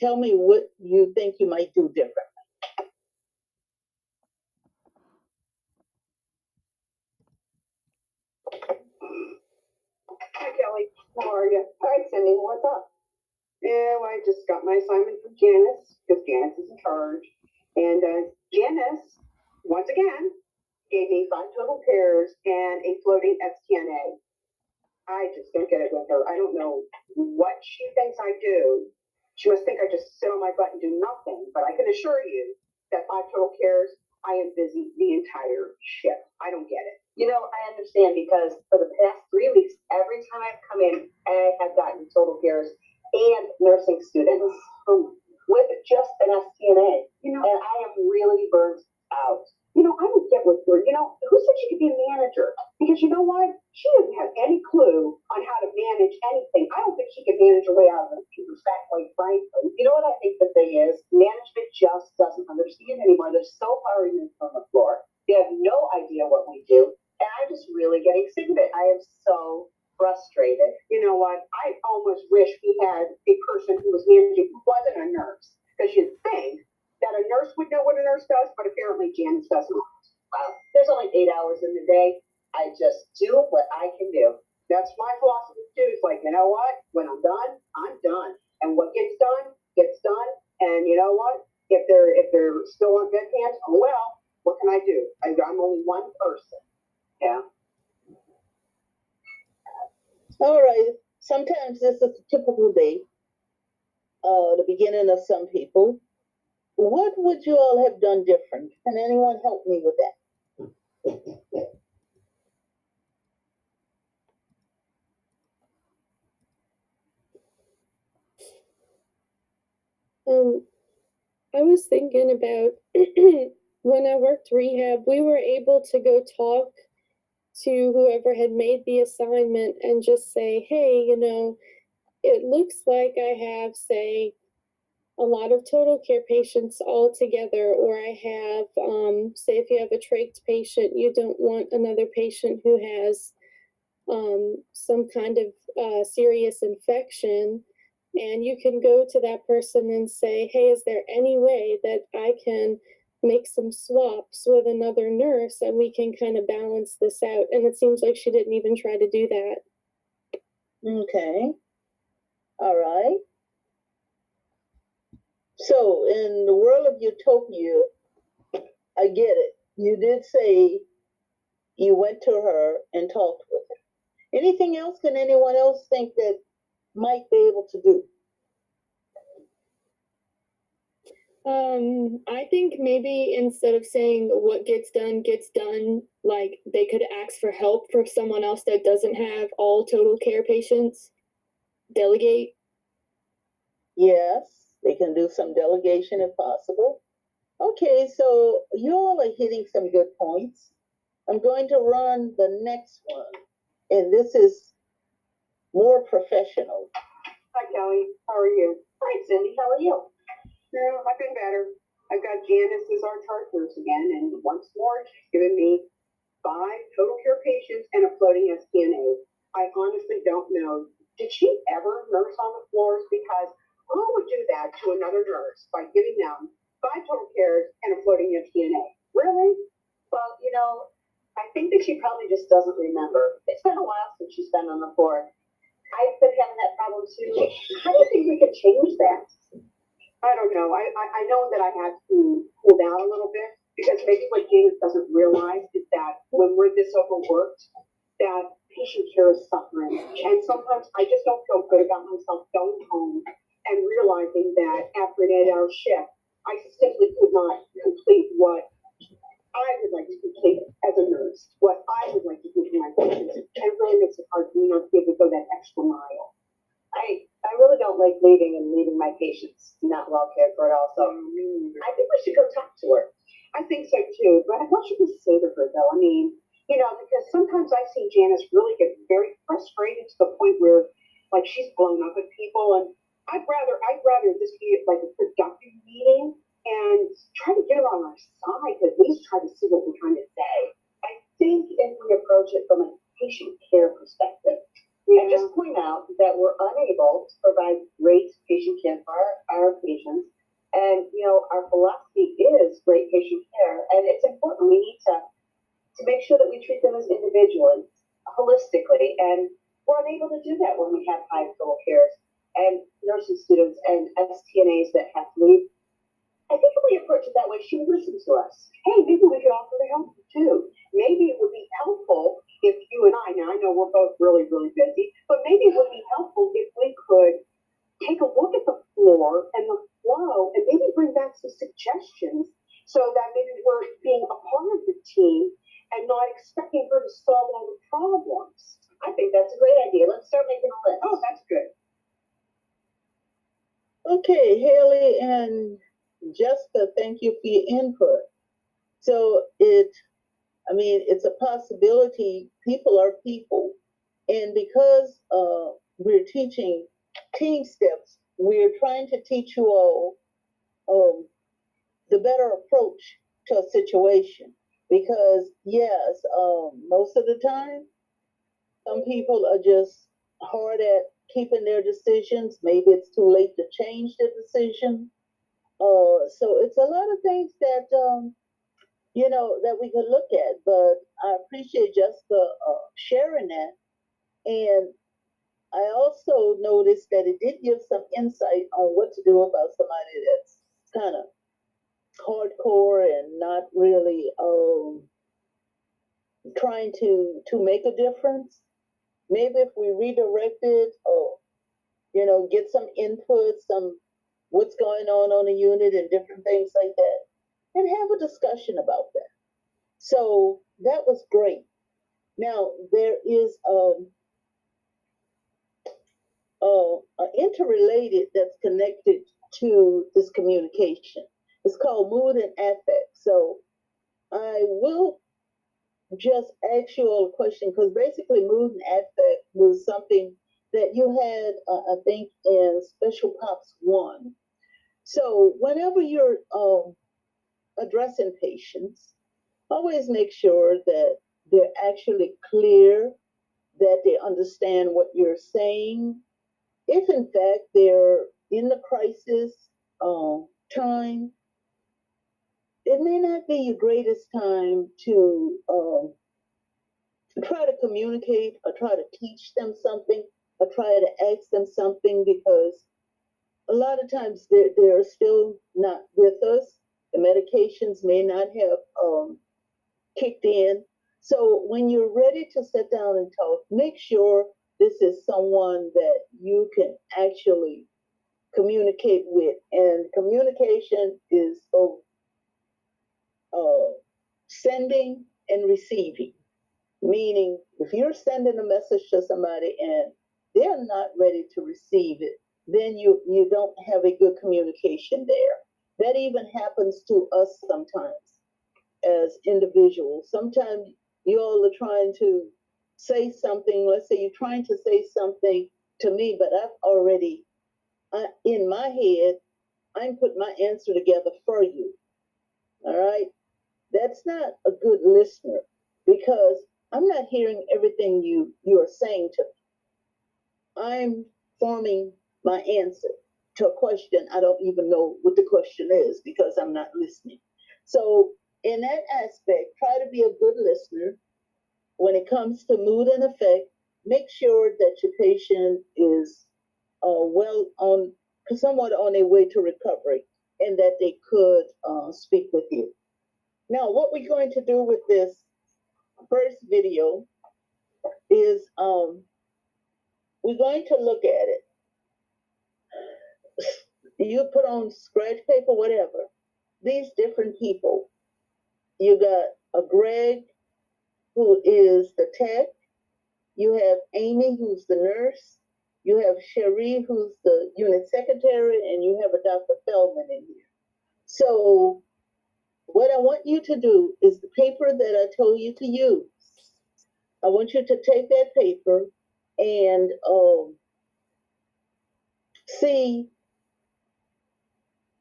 tell me what you think you might do different. Hi, Kelly. How are you? Hi, Cindy. What's up? Yeah, well, I just got my assignment from Janice because Janice is in charge. And Janice, once again, gave me 5 total pairs and a floating STNA. I just don't get it with her. I don't know what she thinks I do. She must think I just sit on my butt and do nothing. But I can assure you that 5 total cares, I am busy the entire shift. I don't get it. You know, I understand because for the past 3 weeks, every time I've come in, I have gotten total cares and nursing students with just an STNA. You know, and I am really burnt out. You know, I don't get with her. You know, who said she could be a manager? Because you know what? She doesn't have any clue on how to manage anything. I don't think she can manage her way out of it, fact, quite frankly. You know what I think the thing is? Management just doesn't understand anymore. They're so far removed from the floor. They have no idea what we do. And I'm just really getting sick of it. I am so frustrated. You know what? I almost wish we had a person who was managing who wasn't a nurse. Because you'd think that a nurse would know what a nurse does, but apparently Janice doesn't. There's only 8 hours in the day. I just do what I can do. That's my philosophy too. It's like, you know what? When I'm done, I'm done. And what gets done, gets done. And you know what? If they're still on bed pants, oh well, what can I do? I'm only one person. Yeah. All right. Sometimes this is a typical day, the beginning of some people. What would you all have done different? Can anyone help me with that? I was thinking about when I worked rehab, we were able to go talk to whoever had made the assignment and just say, hey, you know, it looks like I have, say, a lot of total care patients all together, or I have, say, if you have a trach patient, you don't want another patient who has some kind of serious infection. And you can go to that person and say, hey, is there any way that I can make some swaps with another nurse and we can kind of balance this out? And it seems like she didn't even try to do that. Okay. All right. So in the world of utopia, I get it. You did say you went to her and talked with her. Anything else? Can anyone else think that might be able to do? I think maybe instead of saying what gets done, like they could ask for help for someone else that doesn't have all total care patients. Delegate. Yes, they can do some delegation if possible. Okay, so you all are hitting some good points. I'm going to run the next one, and this is more professional. Hi, Kelly. How are you? Hi, Cindy. How are you? No, I've been better. I've got Janice as our charge nurse again, and once more, she's given me 5 total care patients and a floating STNA. I honestly don't know. Did she ever nurse on the floors? Because who would do that to another nurse by giving them 5 total cares and a floating STNA? Really? Well, you know, I think that she probably just doesn't remember. It's been a while since she's been on the floor. I've been having that problem too. How do you think we could change that? I don't know. I know that I had to cool down a little bit because maybe what James doesn't realize is that when we're this overworked, that patient care is suffering. And sometimes I just don't feel good about myself going home and realizing that after an 8-hour shift, I simply could not complete what I would like to complete as a nurse, what I would like to do for my patients. And it really makes it hard for me not to be able to go that extra mile. I really don't like leaving my patients not well cared for at all. So I think we should go talk to her. I think so too. But what should we say to her though? I mean, you know, because sometimes I've seen Janice really get very frustrated to the point where like she's blown up at people, and I'd rather this be like a productive meeting and try to get her on our side, at least try to see what we're trying to say. I think if we approach it from a patient care perspective, And just point out that we're unable to provide great patient care for our patients. And, you know, our philosophy is great patient care. And it's important. We need to make sure that we treat them as individuals, holistically. And we're unable to do that when we have high total cares and nursing students and STNAs that have to leave. I think if we approach it that way, she would listen to us. Hey, maybe we could offer to help you too. Maybe it would be helpful if you and I, now I know we're both really, really busy, but maybe it would be helpful if we could take a look at the floor and the flow and maybe bring back some suggestions so that maybe we're being a part of the team and not expecting her to solve all the problems. I think that's a great idea. Let's start making a list. Oh, that's good. Okay, Haley and Jessica, thank you for your input. So it's a possibility. People are people. And because we're teaching team steps, we're trying to teach you all the better approach to a situation. Because, yes, most of the time, some people are just hard at keeping their decisions. Maybe it's too late to change the decision. So it's a lot of things that that we could look at. But I appreciate Jessica sharing that, and I also noticed that it did give some insight on what to do about somebody that's kind of hardcore and not really trying to make a difference. Maybe if we redirect it, or get some input, some what's going on the unit and different things like that, and have a discussion about that. So that was great. Now there is interrelated that's connected to this communication. It's called mood and affect. So I will just ask you all a question because basically mood and affect was something that you had, I think, in Special Pops 1. So whenever you're addressing patients, always make sure that they're actually clear, that they understand what you're saying. If in fact they're in the crisis time, it may not be your greatest time to try to communicate or try to teach them something or try to ask them something because a lot of times they're still not with us. The medications may not have kicked in. So when you're ready to sit down and talk, make sure this is someone that you can actually communicate with. And communication is both sending and receiving. Meaning, if you're sending a message to somebody and they're not ready to receive it, then you don't have a good communication there. That even happens to us sometimes as individuals. Sometimes you all are trying to say something. Let's say you're trying to say something to me, but I've already, in my head, I put my answer together for you. All right? That's not a good listener because I'm not hearing everything you are saying to me. I'm forming my answer to a question. I don't even know what the question is because I'm not listening. So in that aspect, try to be a good listener. When it comes to mood and affect, make sure that your patient is well on, somewhat on their way to recovery, and that they could speak with you. Now, what we're going to do with this first video is we're going to look at it. You put on scratch paper, whatever. These different people. You got a Greg, who is the tech. You have Amy, who's the nurse. You have Cherie, who's the unit secretary, and you have a Dr. Feldman in here. So what I want you to do is the paper that I told you to use. I want you to take that paper and see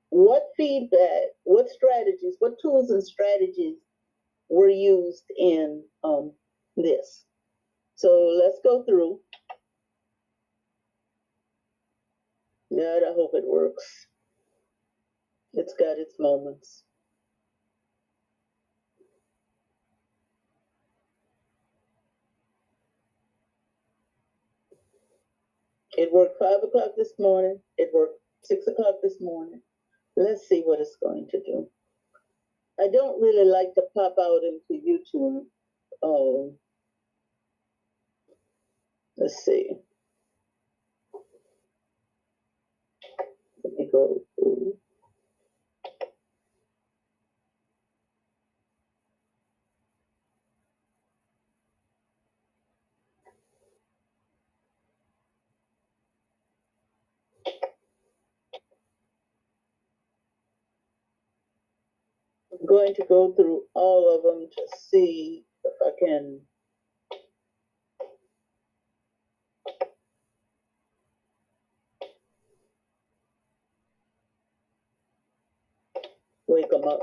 what feedback, what strategies, what tools and strategies were used in this. So let's go through. God, I hope it works. It's got its moments. It worked 5 o'clock this morning. It worked 6 o'clock this morning. Let's see what it's going to do. I don't really like to pop out into YouTube. Let's see. Let me go through. I'm going to go through all of them to see if I can wake them up.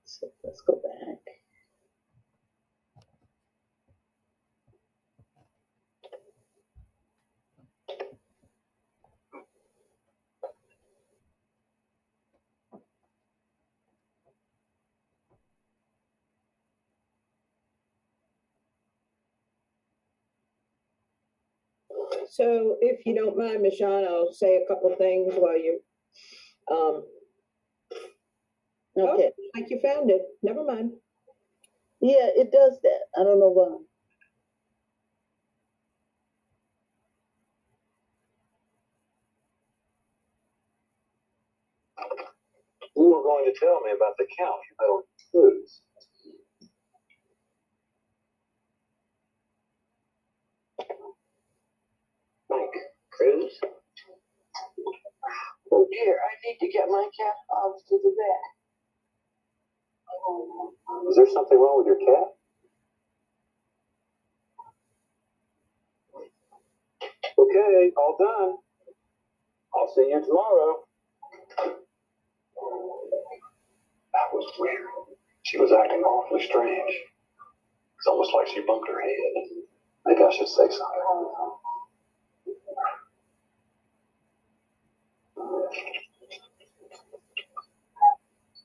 So let's go back. So if you don't mind, Michonne, I'll say a couple things while you, Okay. like you found it. Never mind. Yeah, it does that. I don't know why. You were going to tell me about the count you had on foods. Mike, Cruz? Oh dear, I need to get my cat off to the vet. Is there something wrong with your cat? Okay, all done. I'll see you tomorrow. That was weird. She was acting awfully strange. It's almost like she bumped her head. Maybe I should say something.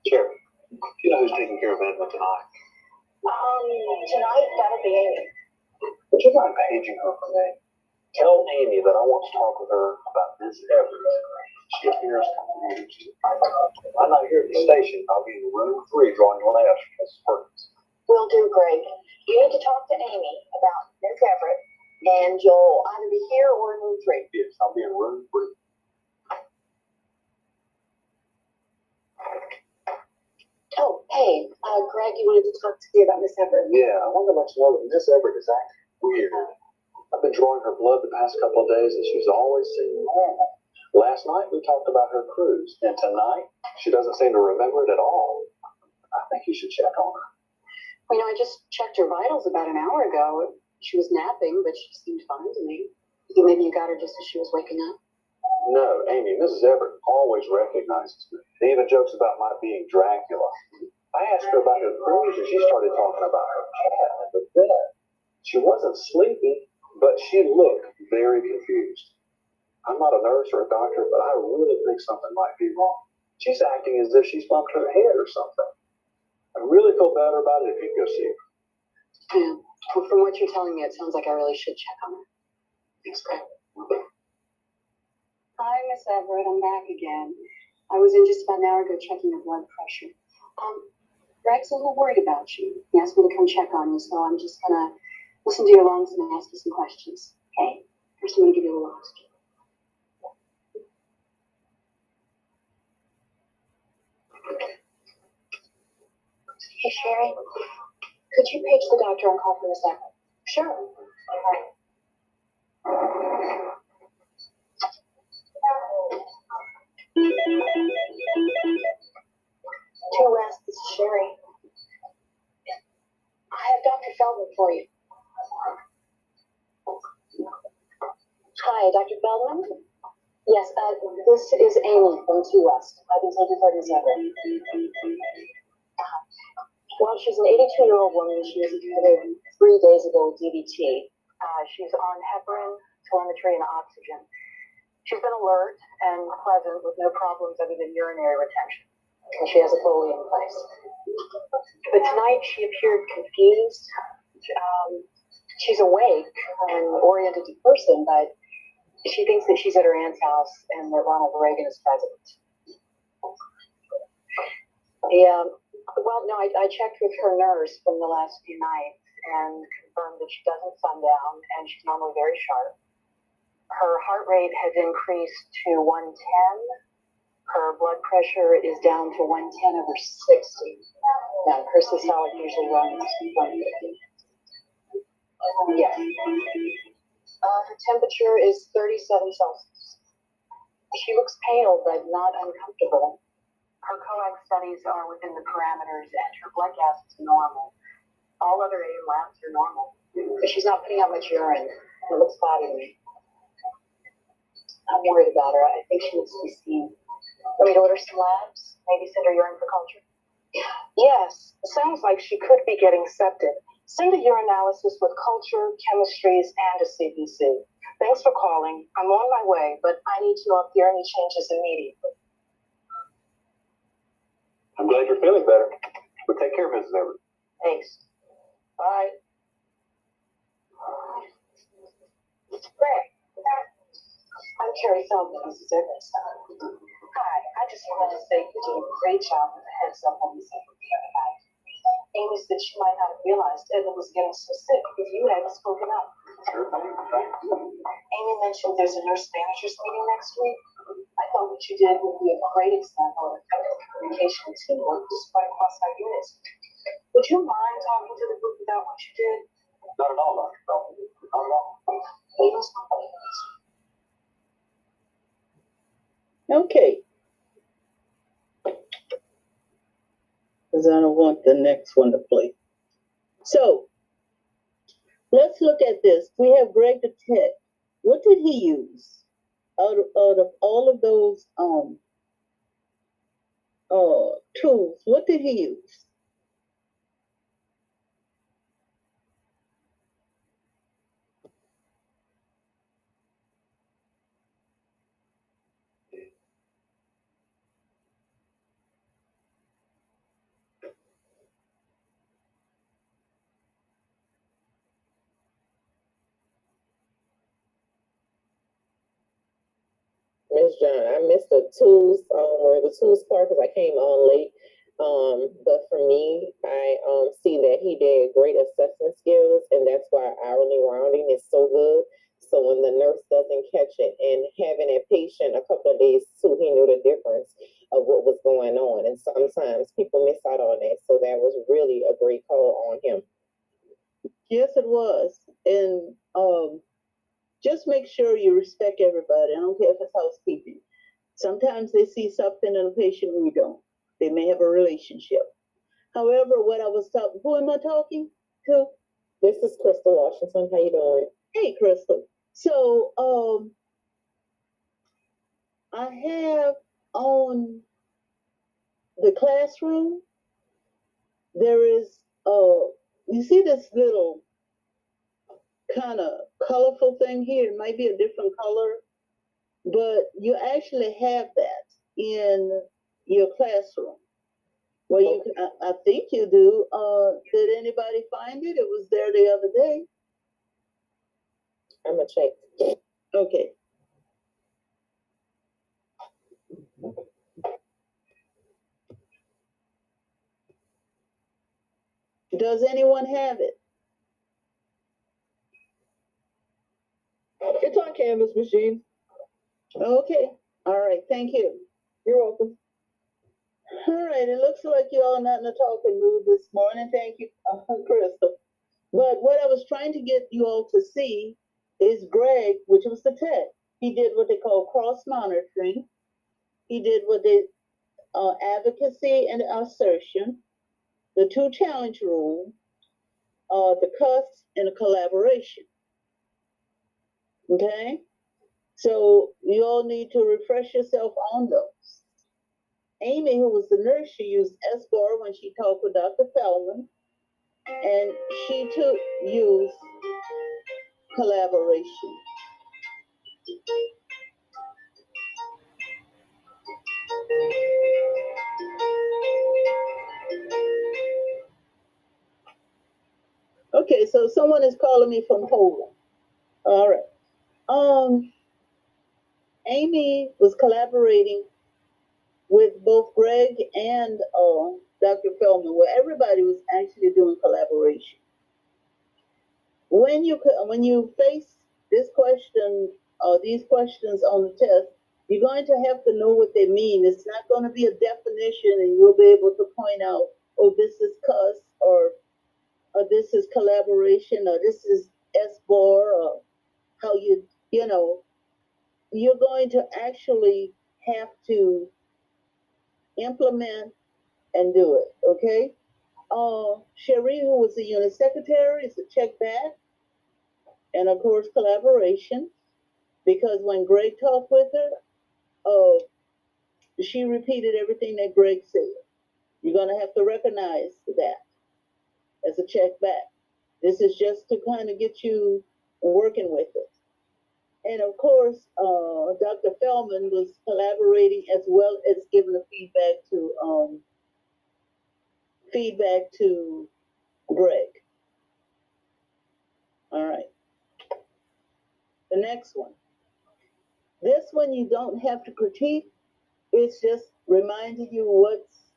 Jerry, you know who's taking care of Edna tonight? Tonight, that'll be Amy. Would you mind paging her for me? Tell Amy that I want to talk with her about Miss Everett. She appears confused. I'm not here at the station. I'll be in room 3 drawing labs for Mrs. Perkins. Will do, Greg. You need to talk to Amy about Miss Everett, and you'll either be here or in room 3. Yes, I'll be in room 3. Oh, hey, Greg, you wanted to talk to me about Miss Everett? Yeah, I wanted to let you know that Miss Everett is acting weird. I've been drawing her blood the past couple of days, and she's always seemed normal. Last night we talked about her cruise, and tonight she doesn't seem to remember it at all. I think you should check on her. You know, I just checked her vitals about an hour ago. She was napping, but she seemed fine to me. You think maybe you got her just as she was waking up? No, Amy, Mrs. Everett always recognizes me. She even jokes about my being Dracula. I asked her about her cruise, and she started talking about her cat in the bed. She wasn't sleepy, but she looked very confused. I'm not a nurse or a doctor, but I really think something might be wrong. She's acting as if she's bumped her head or something. I really feel better about it if you go see her. Yeah. Well, from what you're telling me, it sounds like I really should check on her. Thanks, Greg. Hi, Miss Everett. I'm back again. I was in just about an hour ago checking your blood pressure. Greg's a little worried about you. He asked me to come check on you, so I'm just gonna listen to your lungs and ask you some questions. Okay? First, I'm gonna give you a little oxygen. Hey, Sherry, could you page the doctor and call for Miss Everett? Sure. Two West, this is Sherry. I have Dr. Feldman for you. Hi, Dr. Feldman? Yes, this is Amy from 2 West. I've been taking care of Miss Everett. Well, she's an 82-year-old woman. She has committed 3 days ago with DVT. She's on heparin, telemetry, and oxygen. She's been alert and pleasant with no problems other than urinary retention. And she has a Foley in place. But tonight she appeared confused. She's awake and oriented to person, but she thinks that she's at her aunt's house and that Ronald Reagan is president. Yeah. Well, no, I checked with her nurse from the last few nights and confirmed that she doesn't sundown and she's normally very sharp. Her heart rate has increased to 110. Her blood pressure is down to 110/60. Now, her systolic usually runs 150. Yes. Her temperature is 37 Celsius. She looks pale, but not uncomfortable. Her coag studies are within the parameters, and her blood gas is normal. All other AM labs are normal, but she's not putting out much urine. It looks cloudy to me. I'm worried about her. I think she needs to be seen. Let me order some labs. Maybe send her urine for culture. Yes, sounds like she could be getting septic. Send a urinalysis with culture, chemistries, and a CBC. Thanks for calling. I'm on my way, but I need to know if there are any changes immediately. I'm glad you're feeling better. But take care, Mrs. Everett. Thanks. Bye. Greg, I'm Carrie Feldman, Mrs. Everett's son. Hi, I just wanted to say you're doing a great job with the heads up on this every the other night. Amy said she might not have realized Edna was getting so sick if you hadn't spoken up. Sure thing. Thanks. Amy mentioned there's a nurse managers meeting next week. I thought what you did would be a great example of effective communication and teamwork despite cross-site units. Would you mind talking to the group about what you did? Not at all, Dr. Feldman. Not at all. Amy's complaints. Okay. Because I don't want the next one to play. So let's look at this. We have Greg the Tech. What did he use out of all of those tools? What did he use? Miss John, I missed the tools, or the tools part because I came on late. But for me, I see that he did great assessment skills, and that's why hourly rounding is so good. So when the nurse doesn't catch it, and having a patient a couple of days too, he knew the difference of what was going on. And sometimes people miss out on that. So that was really a great call on him. Yes, it was. And just make sure you respect everybody. I don't care if it's housekeeping. Sometimes they see something in a patient we don't. They may have a relationship. However, what I was talking, who am I talking to? This is Crystal Washington. How you doing? Hey, Crystal. So, I have on the classroom, there is, you see this little kind of colorful thing here. It might be a different color, but you actually have that in your classroom. Well, you, I think you do. Did anybody find it? It was there the other day. I'm gonna check. Okay. Does anyone have it? It's on Canvas machine. Okay. All right. Thank you. You're welcome. All right. It looks like you all not in a talking mood this morning. Thank you, Crystal. But what I was trying to get you all to see is Greg, which was the tech. He did what they call cross monitoring. He did what they advocacy and assertion, the 2 challenge rule, the cuss, and the collaboration. Okay? So you all need to refresh yourself on those. Amy, who was the nurse, she used SBAR when she talked with Dr. Feldman. And she too used collaboration. Okay, so someone is calling me from Poland. All right. Amy was collaborating with both Greg and Dr. Feldman, where everybody was actually doing collaboration. When you face this question or these questions on the test, you're going to have to know what they mean. It's not going to be a definition, and you'll be able to point out, oh, this is cuss, or this is collaboration, or this is SBOR, or how you know, you're going to actually have to implement and do it, okay? Cherie, who was the unit secretary, is a check back, and of course, collaboration, because when Greg talked with her, she repeated everything that Greg said. You're going to have to recognize that as a check back. This is just to kind of get you working with it. And of course, Dr. Feldman was collaborating as well as giving a feedback to Greg. All right. The next one. This one you don't have to critique. It's just reminding you what's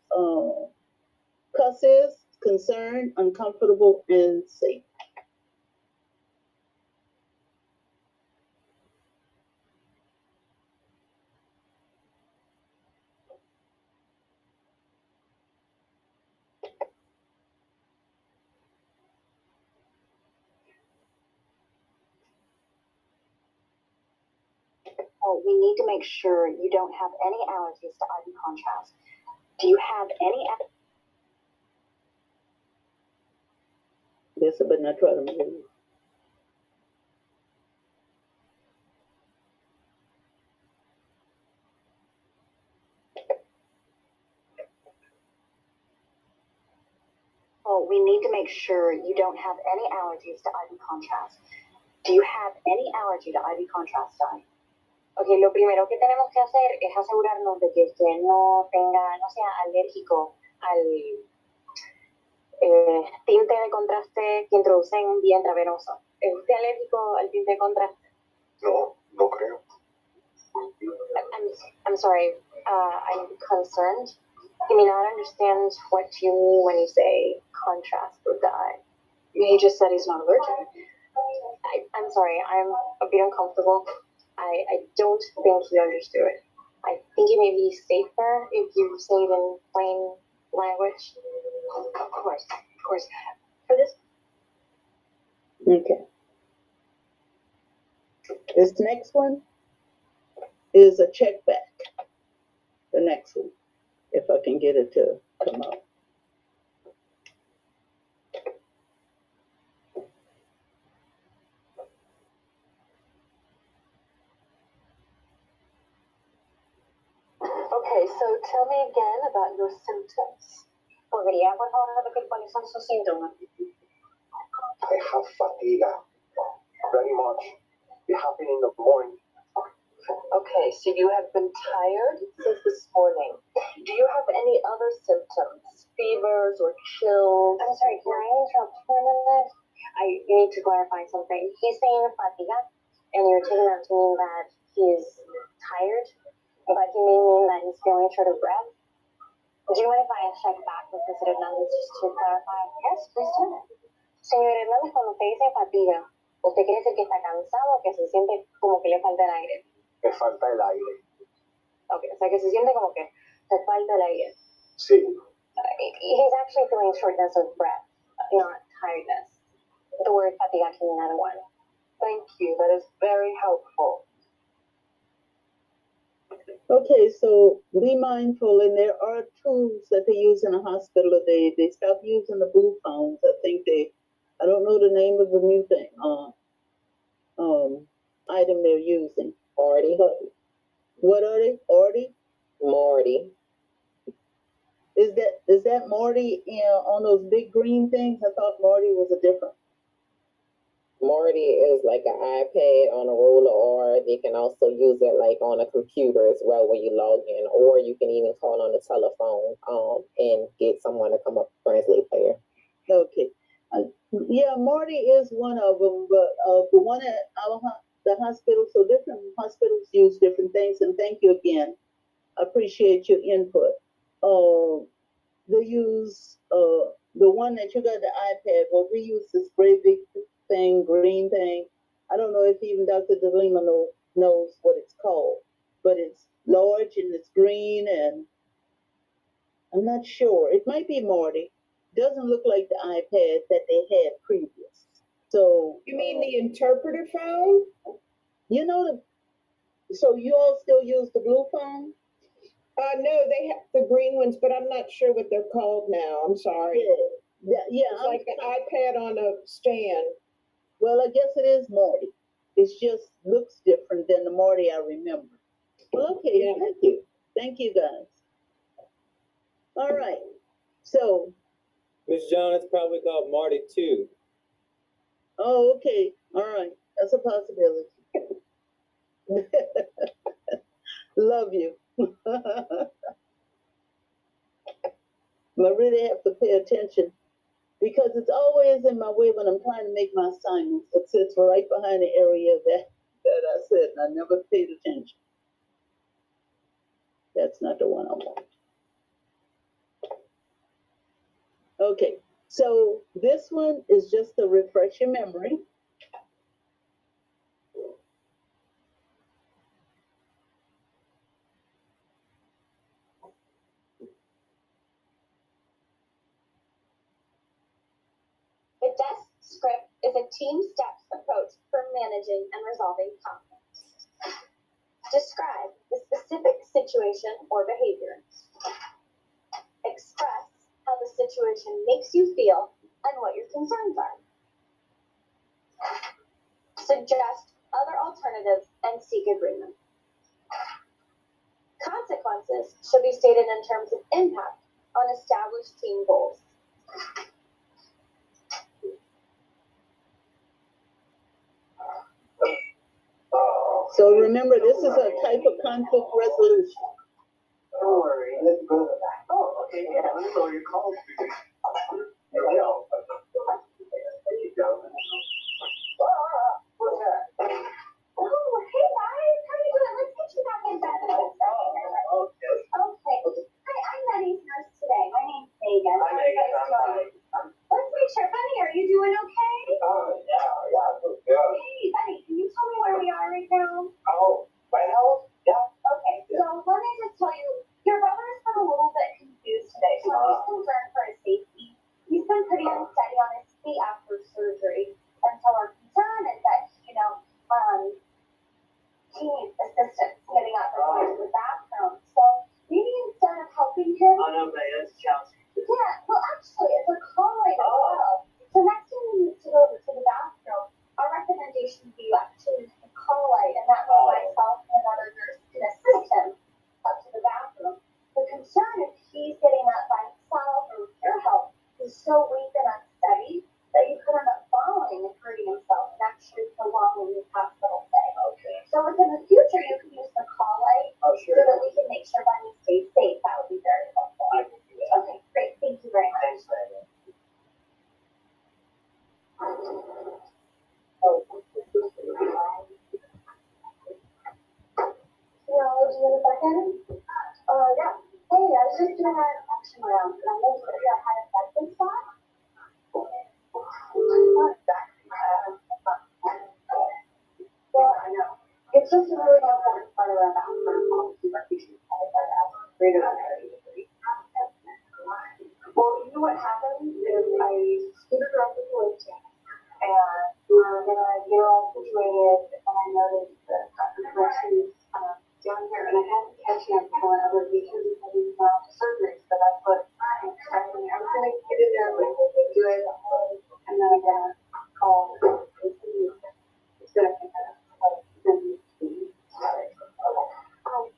cuss is, concerned, uncomfortable, and safe. Oh, we need to make sure you don't have any allergies to IV contrast. Do you have any? Yes, but not try to move. Oh, we need to make sure you don't have any allergies to IV contrast. Do you have any allergy to IV contrast dye? Ok, lo primero que tenemos que hacer es asegurarnos de que usted no tenga, no sea alérgico al tinte de contraste que introducen vía intravenoso. ¿Es usted alérgico al tinte de contraste? No, no creo. I'm sorry, I'm concerned. I mean, I don't understand what you mean when you say contrast or dye. He just said he's not allergic. I'm sorry, I'm a bit uncomfortable. I don't think he understood. I think it may be safer if you say it in plain language. Of course. For this. Okay. This next one is a check back. The next one, if I can get it to come out. Okay, so tell me again about your symptoms. ¿Podría, por favor, repetir cuáles son sus síntomas? I have fatigue. Very much. It happened in the morning. Okay, so you have been tired since this morning. Do you have any other symptoms? Fevers or chills? I'm sorry, can I interrupt for a minute? I need to clarify something. He's saying fatiga, and you're taking that to mean that he's tired, but he may mean that he's feeling short of breath. Do you mind if I check back with Mr. Hernandez just to clarify? Yes, please do. Señor Hernández, cuando usted dice fatiga, ¿usted quiere decir que está cansado o que se siente como que le falta el aire? Me falta el aire. Okay, o sea que se siente como que te falta el aire. Sí. He's actually feeling shortness of breath, not tiredness. The word fatiga can mean either one. Thank you. That is very helpful. Okay, so be mindful, and there are tools that they use in the hospital. They stopped using the blue phones. I don't know the name of the new thing, item they're using. Marty. What are they? Artie? Marty. Is that Marty on those big green things? I thought Marty was a different. Marty is like an iPad on a roller, or they can also use it like on a computer as well when you log in, or you can even call on the telephone and get someone to come up translate for you. Okay. Yeah, Marty is one of them, but the one at the hospital, so different hospitals use different things, and thank you again. I appreciate your input. They use the one that you got the iPad. Well, we use this gray big thing, green thing. I don't know if even Dr. DeLima knows what it's called, but it's large and it's green, and I'm not sure. It might be Marty. Doesn't look like the iPad that they had previous. So You mean the interpreter phone? you know so you all still use the blue phone? No, they have the green ones, but I'm not sure what they're called now. I'm sorry. Yeah. It's like an iPad on a stand. Well, I guess it is Marty. It just looks different than the Marty I remember. Well, okay, Yeah. thank you. Thank you, guys. All right. So, Miss John, it's probably called Marty too. oh, okay. All right. That's a possibility. Love you. I really have to pay attention because it's always in my way when I'm trying to make my assignments. It sits right behind the area that I said, and I never paid attention. That's not the one I want. Okay, so this one is just to refresh your memory. The desk script is a team steps approach for managing and resolving conflicts. Describe the specific situation or behavior. Express how the situation makes you feel and what your concerns are. Suggest other alternatives and seek agreement. Consequences should be stated in terms of impact on established team goals. So remember, this is a type of conflict resolution. Don't worry, let's go to that. Oh, okay, yeah, let me know your call. There you go. There you go. What's that? Oh, hey guys, how you doing? Let's get you back in bed. Okay. Hi, I'm Betty's nurse today. My name's Megan. Hi, Megan. I'm fine. Let's make sure. Betty, are you doing okay? Yeah, good. Hey, Betty, can you tell me where we are right now? Oh, my health? Yeah. Okay, so let me just tell you, your brother's been a little bit confused today, so I'm just concerned for his safety. He's been pretty unsteady on his feet after surgery, and so our concern is that, he needs assistance getting up and going to the bathroom. So maybe instead of helping him. Oh, no, it's Chelsea. Yeah, well, actually, it's a call right as well. So next time you need to go to the bathroom, our recommendation would be you actually use the call light, and that way myself and another nurse can assist him up to the bathroom. The concern is he's getting up by himself or with your help. He's so weak and unsteady that you could end up falling and hurting himself and actually prolonging his hospital stay. Okay. So if in the future you can use the call light Sure. so that we can make sure Bunny stays safe, that would be very helpful. I can do that. Okay, great. Thank you very much. Thanks, Megan. Do you have a second? Yeah. Hey, I was just doing our action round, and I noticed that you had a second spot. Well, I know. It's just a really important part of our bathroom policy for patients. Well, you know what happened is I scooted around with the lift and we were gonna get all situated, and I noticed that Dr. Gresham down here, and I had to catch him for another patient because he was out to surgery, so that's what I'm expecting. I was gonna get in there, like, do it, and then I'm gonna call and see it's gonna pick it up.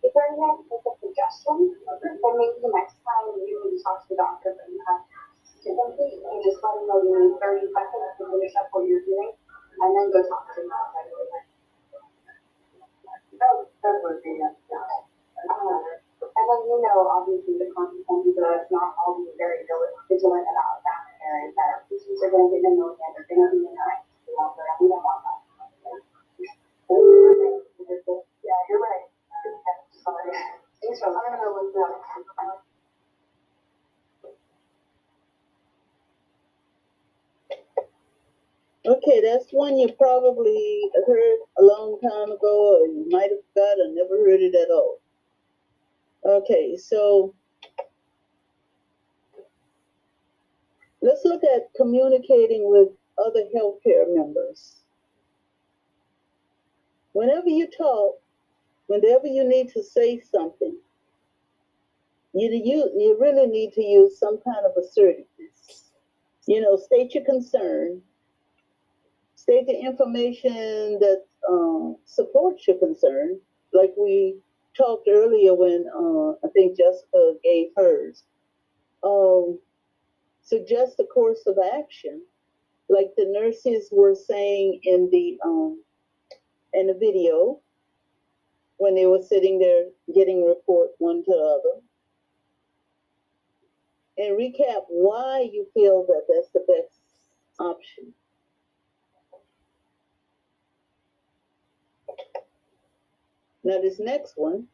If I had to make a suggestion, then maybe the next time you need to talk maybe 30 seconds to finish up what you're doing, and then go talk to them. That would be nice. And then, obviously the consequences of us not all being very vigilant about that parents that our patients are going to get pneumonia, they're going to be in our ICU, we don't want that. Yeah, you're right. Sorry. Thanks for letting me know what's up. Okay, that's one you probably heard a long time ago, or you might have forgot or never heard it at all. Okay, so let's look at communicating with other healthcare members. Whenever you talk, whenever you need to say something, you really need to use some kind of assertiveness. State your concern, state the information that supports your concern, like we talked earlier when I think Jessica gave hers. Suggest a course of action, like the nurses were saying in the video when they were sitting there getting report one to the other, and recap why you feel that that's the best option. Now this next one,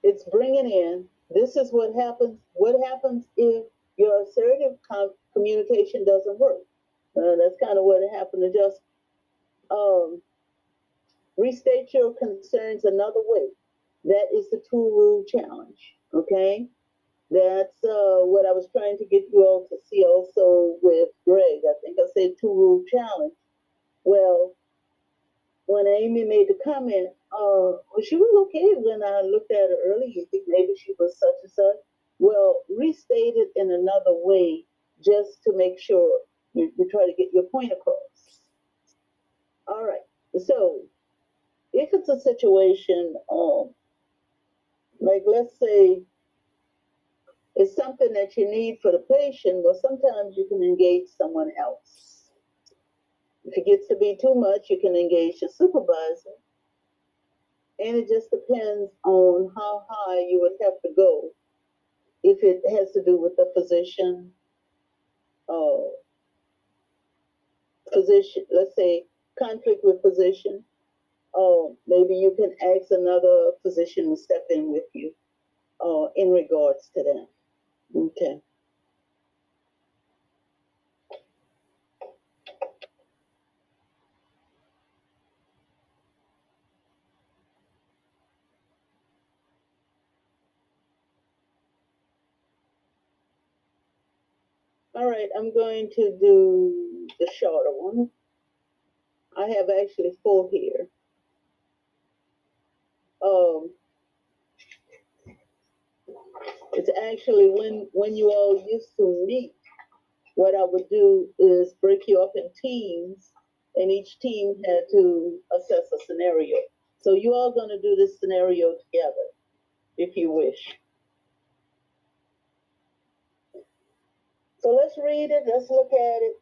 it's bringing in, this is what happens if your assertive communication doesn't work. That's kind of what happened to just restate your concerns another way. That is the two rule challenge. Okay, that's what I was trying to get you all to see also with Greg. I think I said two rule challenge. Well, when Amy made the comment, well, she was okay when I looked at her earlier. You think maybe she was such and such. Well, restate it in another way just to make sure you try to get your point across. All right. So if it's a situation, like let's say it's something that you need for the patient, well, sometimes you can engage someone else. If it gets to be too much, you can engage your supervisor. And it just depends on how high you would have to go if it has to do with the uh, physician, let's say conflict with physician. Maybe you can ask another physician to step in with you in regards to that. Okay. All right, I'm going to do the shorter one. I have actually 4 here. Um, it's actually when you all used to meet, what I would do is break you up in teams, and each team had to assess a scenario. So you all going to do this scenario together, if you wish. So let's read it, let's look at it,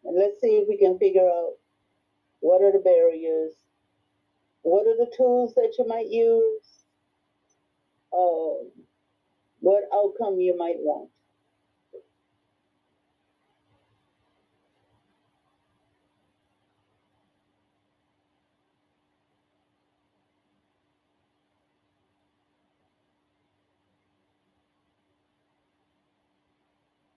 and let's see if we can figure out what are the barriers, what are the tools that you might use, what outcome you might want.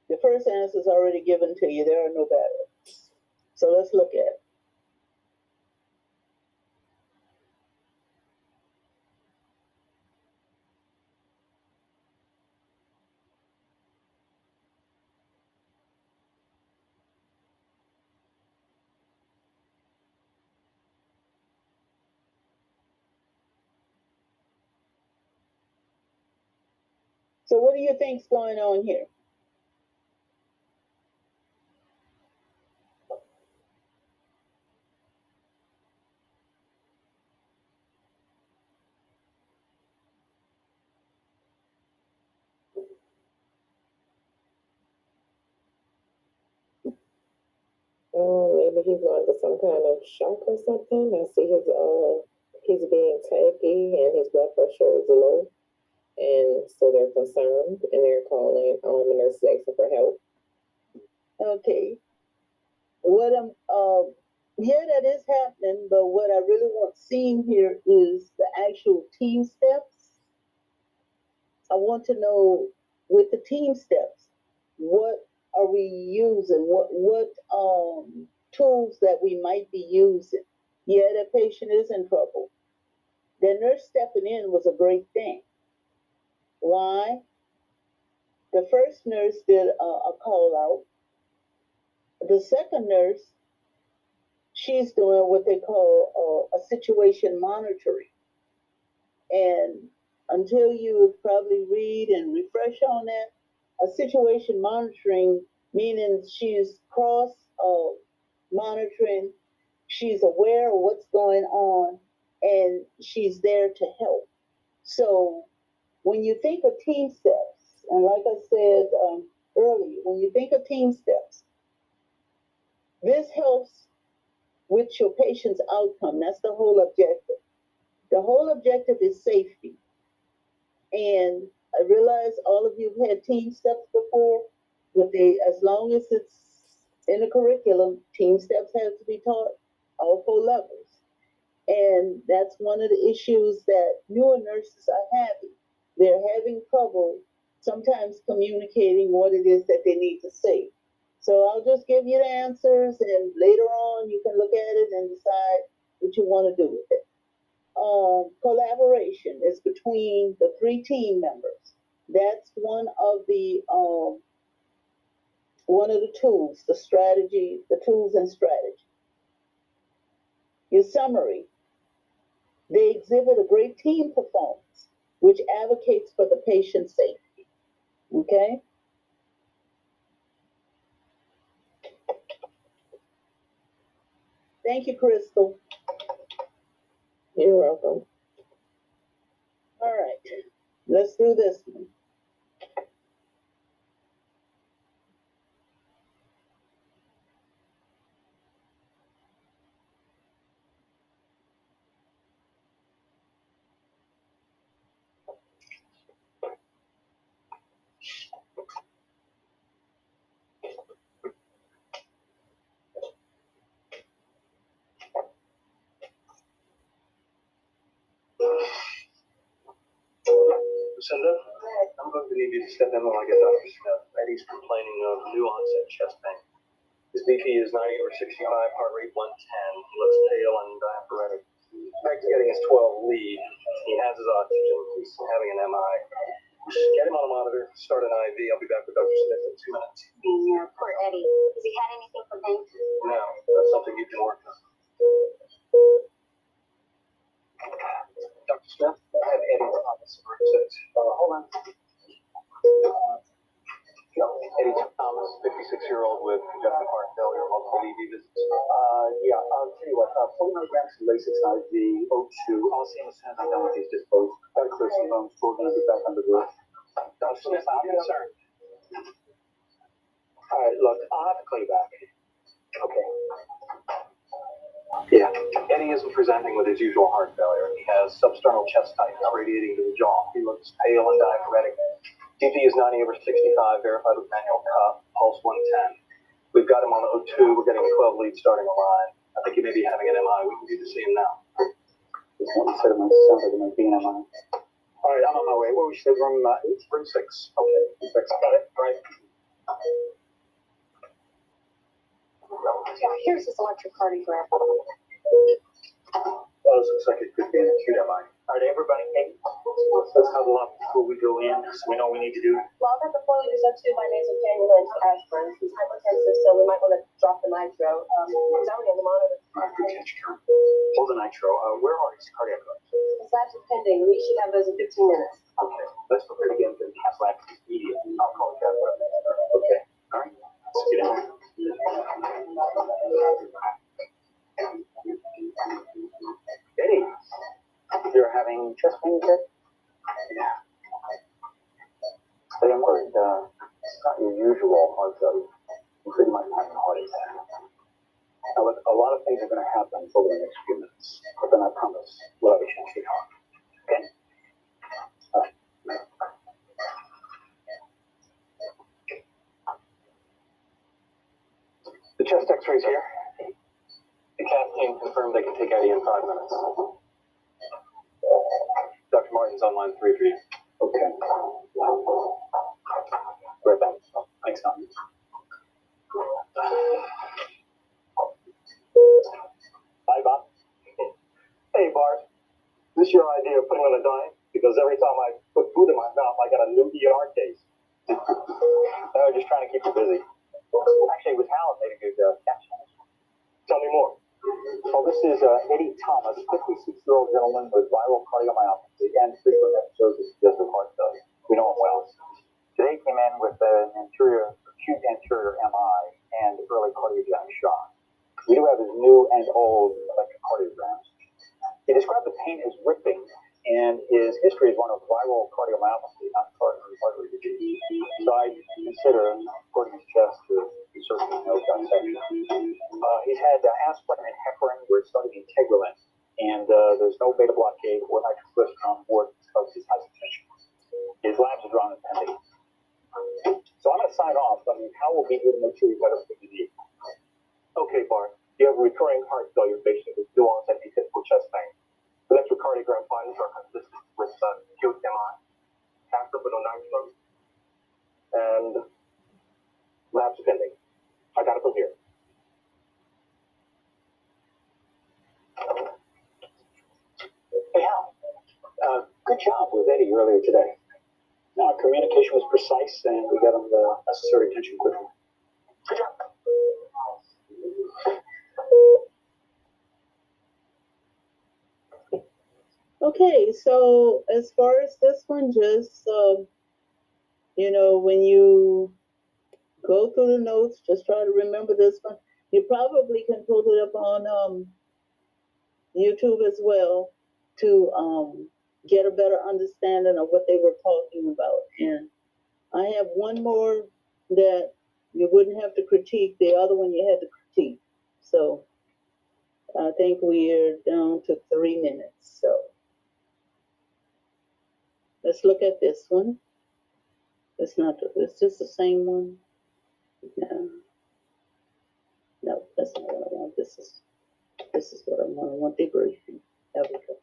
The first answer is already given to you. There are no barriers. So let's look at it. So what do you think's going on here? Maybe he's under some kind of shock or something. I see he's being tacky and his blood pressure is low. And so they're concerned and they're calling and they're asking for help. Okay. What yeah, that is happening, but what I really want seen here is the actual team steps. I want to know with the team steps, what are we using? What tools that we might be using? Yeah, that patient is in trouble. The nurse stepping in was a great thing. Why? The first nurse did a call out. The second nurse, she's doing what they call a situation monitoring. And until you probably read and refresh on that, a situation monitoring, meaning she's cross monitoring, she's aware of what's going on, and she's there to help. So when you think of team steps, and like I said earlier, when you think of team steps, this helps with your patient's outcome. That's the whole objective. The whole objective is safety. And I realize all of you have had team steps before, but as long as it's in the curriculum, team steps have to be taught all 4 levels. And that's one of the issues that newer nurses are having. They're having trouble sometimes communicating what it is that they need to say. So I'll just give you the answers, and later on you can look at it and decide what you want to do with it. Collaboration is between the 3 team members. That's one of the tools, the strategy, the tools and strategy. Your summary. They exhibit a great team performance, which advocates for the patient's safety. Okay? Thank you, Crystal. You're welcome. All right, let's do this one. Lucinda, I'm going to need you to step in when I get Dr. Smith. Eddie's complaining of new onset chest pain. His BP is 90/65, heart rate 110. He looks pale and diaphoretic. Back to getting his 12 lead. He has his oxygen. He's having an MI. Get him on a monitor, start an IV. I'll be back with Dr. Smith in 2 minutes. Yeah, poor Eddie. Has he had anything for pain? No, that's something you can work on. Dr. Smith, I have Eddie's office for 6. Hold on. Eddie Thomas, 56-year-old with congestive heart failure, multiple ED visits. Yeah, I'll tell you what, 4 milligrams of Lasix IV, O2. I'll see him as soon as I'm done with these disposed. Got to clear some bones, we're going to get back under the roof. Dr. Smith, I'm concerned. All right, look, I'll have to call you back. Okay. Yeah, Eddie isn't presenting with his usual heart failure. He has substernal chest tightness radiating to the jaw. He looks pale and diaphoretic. BP is 90/65, verified with manual cuff, pulse 110. We've got him on O2. We're getting a 12 lead starting a line. I think he may be having an MI. We can do the same now. This one said it might sound like it might be an MI. All right, I'm on my way. Where we should room 8, room 6. Okay, 6. Got it. All right. Yeah, here's his electrocardiogram. Well, this looks like it could be an acute MI. All right, everybody, hey, let's huddle up before we go in, so we know what we need to do. Well, I'll have the 4 liters up to my nasal cannula and aspirin. He's hypertensive, so we might want to drop the nitro. He's already on the monitor. Good catch, Carol. Hold the nitro. Where are his cardiac labs? His labs are pending. We should have those in 15 minutes. Okay, let's prepare to get him to the cath lab immediately. I'll call the cath lab. Okay, all right, let's get in. Eddie, you're having chest pain, sir? Yeah. But I'm worried, it's not your usual heart failure. You pretty much have a heart attack. things are going to happen over the next few minutes. But then I promise we'll have a chance to talk. Okay? All right. The chest x-rays here. The cath team confirmed they can take Eddie in 5 minutes. Dr. Martin's on line 3 for you. Okay. Right back. Thanks, Tom. Hi, Bob. Hey, Bart. Is this your idea of putting on a diet? Because every time I put food in my mouth, I got a new ER case. No, just trying to keep you busy. Actually, it was Hal that made a good catch. Tell me more. Well, this is Eddie Thomas, 56-year-old gentleman with viral cardiomyopathy and frequent episodes of congestive heart failure. We know him well. Today he came in with an acute anterior MI and early cardiac shock. We do have his new and old electrocardiograms. He described the pain as ripping, and his history is one of viral cardiomyopathy, not coronary artery disease. So I consider recording his chest to be certainly no dissection. He's had aspirin and heparin. We're starting integralin, and there's no beta blockade or nitroglycerin on board because of his hypertension. His labs are drawn and pending. So I'm going to sign off. I mean, Hal will be here to make sure you got everything you need. Okay, Bart. You have a recurring heart failure patient with dual onset atypical chest pain. Electrocardiogram findings are consistent with acute MI, after but no nitro, and labs pending. I got it from here. Hey, Hal. Good job with Eddie earlier today. Our communication was precise, and we got him the necessary attention quickly. Good job. Okay, so as far as this one, just, when you go through the notes, just try to remember this one. You probably can pull it up on YouTube as well to get a better understanding of what they were talking about. And I have one more that you wouldn't have to critique. The other one you had to critique. So I think we're down to 3 minutes. So let's look at this one. It's just the same one. No, that's not what I want. This is what I want. I want the briefing. There we go.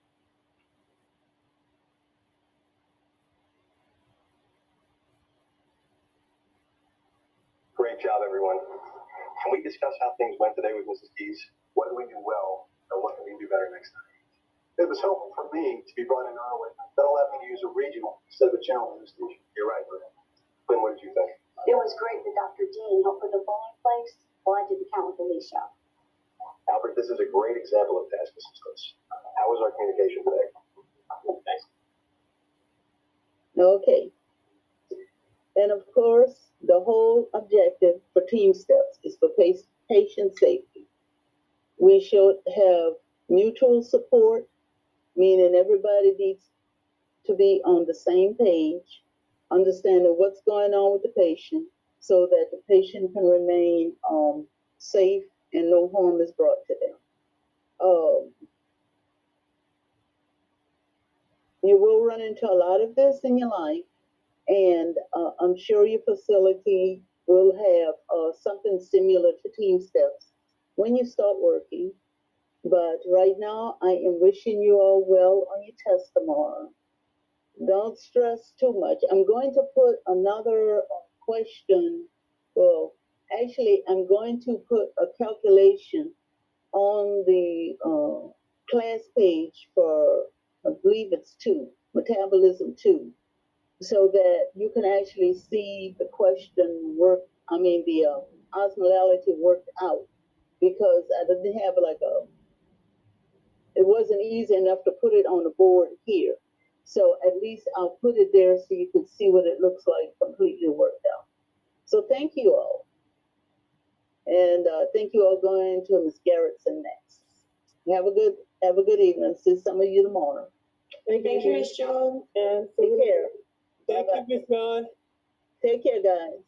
Great job, everyone. Can we discuss how things went today with Mrs. Keys? What did we do well, or what can we do better next time? It was helpful for me to be brought in early. That allowed me to use a regional instead of a general anesthesia. You're right, Brent. Glenn, what did you think? It was great that Dr. Dean helped put the phone in place while I did the count with Alicia. Albert, this is a great example of task assistance. How was our communication today? Thanks. Okay. And of course, the whole objective for Team Steps is for patient safety. We should have mutual support, meaning everybody needs to be on the same page, understanding what's going on with the patient so that the patient can remain safe and no harm is brought to them. You will run into a lot of this in your life, and I'm sure your facility will have something similar to Team Steps when you start working. But right now, I am wishing you all well on your test tomorrow. Don't stress too much. I'm going to put another question. Well, actually, I'm going to put a calculation on the class page for, I believe it's 2, metabolism 2, so that you can actually see the question the osmolality worked out, because I didn't have it wasn't easy enough to put it on the board here. So at least I'll put it there so you can see what it looks like completely worked out. So thank you all. And thank you all going to Ms. Garrettson next. Have a good evening. See some of you tomorrow. Thank you, Miss Jones. And Take care. Thank you, Miss Vaughn. Take care, guys.